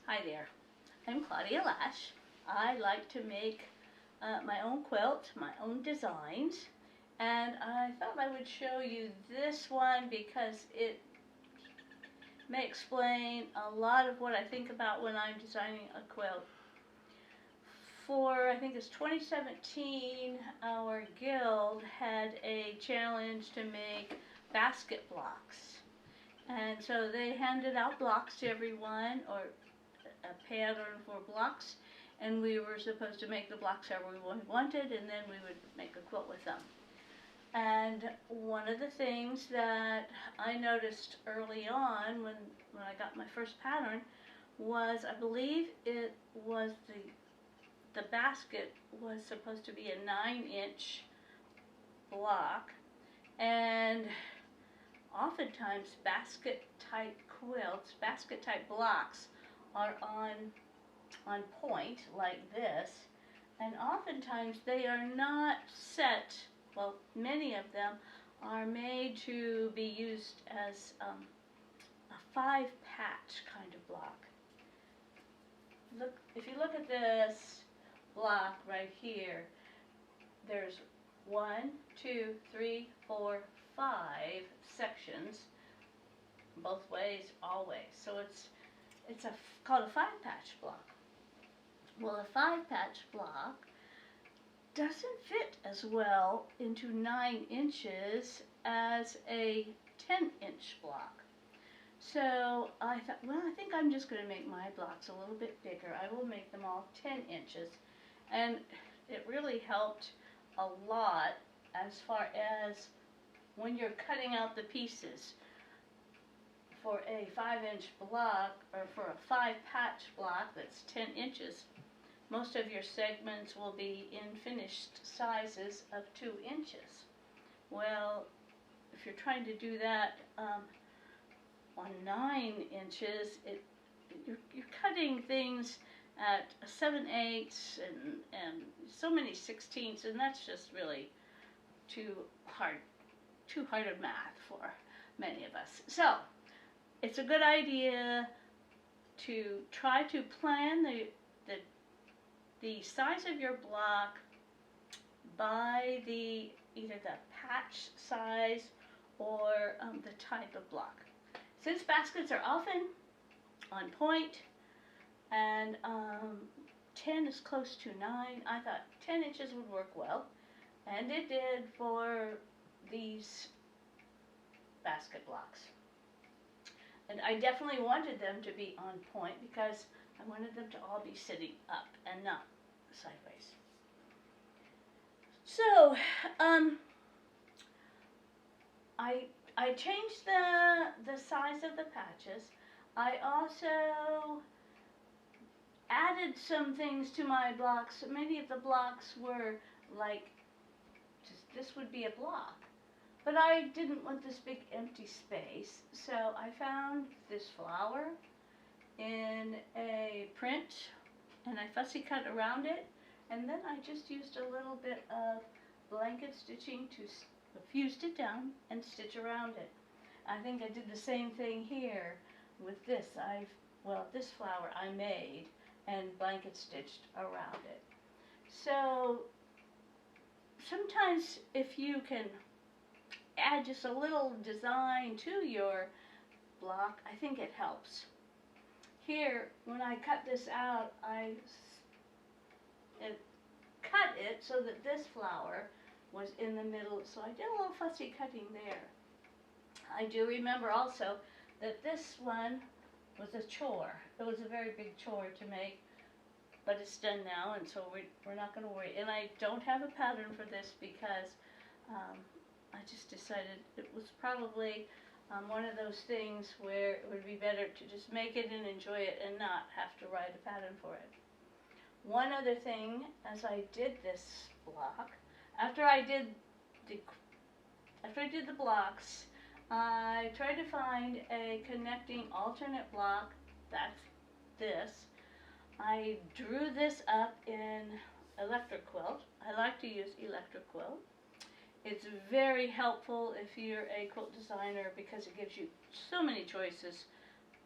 Hi there, I'm Claudia Lash. I like to make my own quilt, my own designs, and I thought I would show you this one because it may explain a lot of what I think about when I'm designing a quilt. For, I think it's 2017, our guild had a challenge to make basket blocks. And so they handed out blocks to everyone, or a pattern for blocks, and we were supposed to make the blocks however we wanted, and then we would make a quilt with them. And one of the things that I noticed early on when I got my first pattern was, I believe it was the basket was supposed to be a 9-inch block, and oftentimes basket type quilts, basket type blocks are on point like this, and oftentimes they are not set, well, many of them are made to be used as a 5-patch kind of block. Look, if you look at this block right here, there's 1, 2, 3, 4, 5 sections, both ways, all ways. So it's called a 5-patch block. Well, a 5-patch block doesn't fit as well into 9 inches as a 10-inch block. So I thought, well, I think I'm just going to make my blocks a little bit bigger. I will make them all 10 inches. And it really helped a lot as far as when you're cutting out the pieces. For a 5-inch block, or for a 5-patch block that's 10 inches, most of your segments will be in finished sizes of 2 inches. Well, if you're trying to do that on 9 inches, you're cutting things at 7/8 and so many 16ths, and that's just really too hard of math for many of us. So it's a good idea to try to plan the size of your block by either the patch size or the type of block. Since baskets are often on point and 10 is close to 9, I thought 10 inches would work well, and it did for these basket blocks. And I definitely wanted them to be on point because I wanted them to all be sitting up and not sideways. So, I changed the size of the patches. I also added some things to my blocks. Many of the blocks were like, this would be a block. But I didn't want this big empty space, so I found this flower in a print, and I fussy cut around it, and then I just used a little bit of blanket stitching to fused it down and stitch around it. I think I did the same thing here with this. This flower I made and blanket stitched around it. So sometimes if you can add just a little design to your block, I think it helps. Here, when I cut this out, I cut it so that this flower was in the middle, so I did a little fussy cutting there. I do remember also that this one was a chore. It was a very big chore to make, but it's done now, and so we're not going to worry. And I don't have a pattern for this because I just decided it was probably one of those things where it would be better to just make it and enjoy it and not have to write a pattern for it. One other thing, as I did this block, after I did the blocks, I tried to find a connecting alternate block. That's this. I drew this up in Electric Quilt. I like to use Electric Quilt. It's very helpful if you're a quilt designer because it gives you so many choices.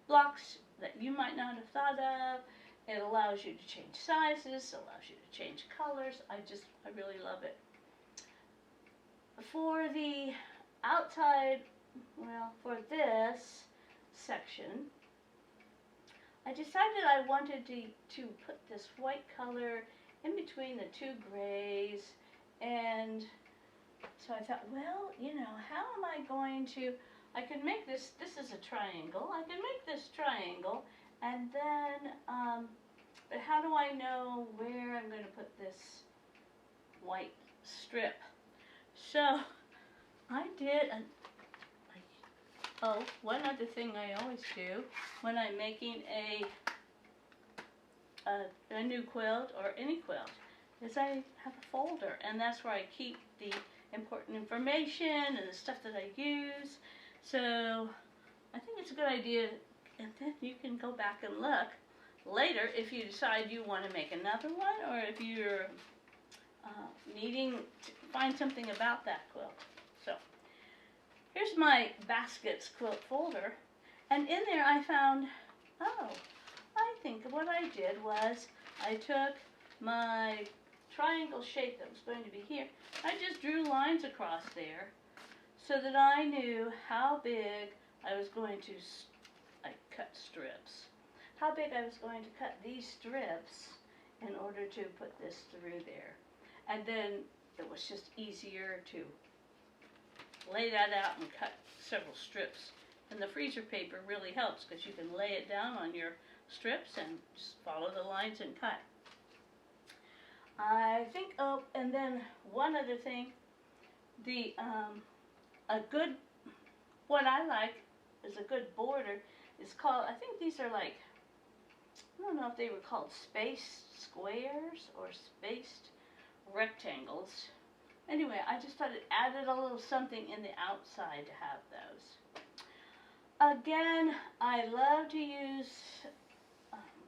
Blocks that you might not have thought of. It allows you to change sizes, allows you to change colors. I really love it. For the outside, well, for this section, I decided I wanted to put this white color in between the two grays, and so I thought, well, you know, how am I going to, I can make this is a triangle, I can make this triangle, and then, but how do I know where I'm going to put this white strip? So, I did, one other thing I always do when I'm making a new quilt or any quilt is I have a folder, and that's where I keep the important information and the stuff that I use. So I think it's a good idea, and then you can go back and look later if you decide you want to make another one, or if you're needing to find something about that quilt. So here's my Baskets Quilt folder, and in there I found, I think what I did was I took my triangle shape that was going to be here. I just drew lines across there so that I knew how big I was going to cut strips. How big I was going to cut these strips in order to put this through there. And then it was just easier to lay that out and cut several strips. And the freezer paper really helps because you can lay it down on your strips and just follow the lines and cut. I think, and then one other thing, what I like is a good border is called, I think these are like, I don't know if they were called spaced squares or spaced rectangles. Anyway, I just thought it added a little something in the outside to have those. Again, I love to use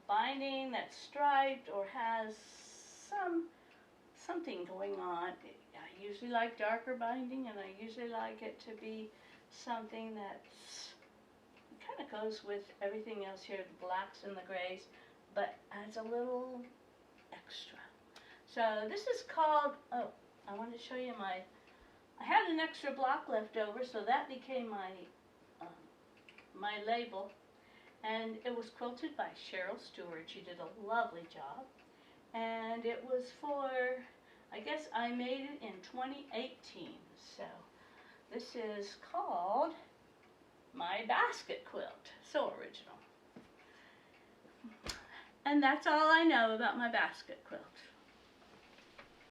binding that's striped or has something going on. I usually like darker binding, and I usually like it to be something that's kind of goes with everything else here, the blacks and the grays, but adds a little extra. So this is called, I want to show you I had an extra block left over, so that became my label, and it was quilted by Cheryl Stewart. She did a lovely job, and it was for, I guess I made it in 2018, so this is called my Basket Quilt. So original. And that's all I know about my Basket Quilt.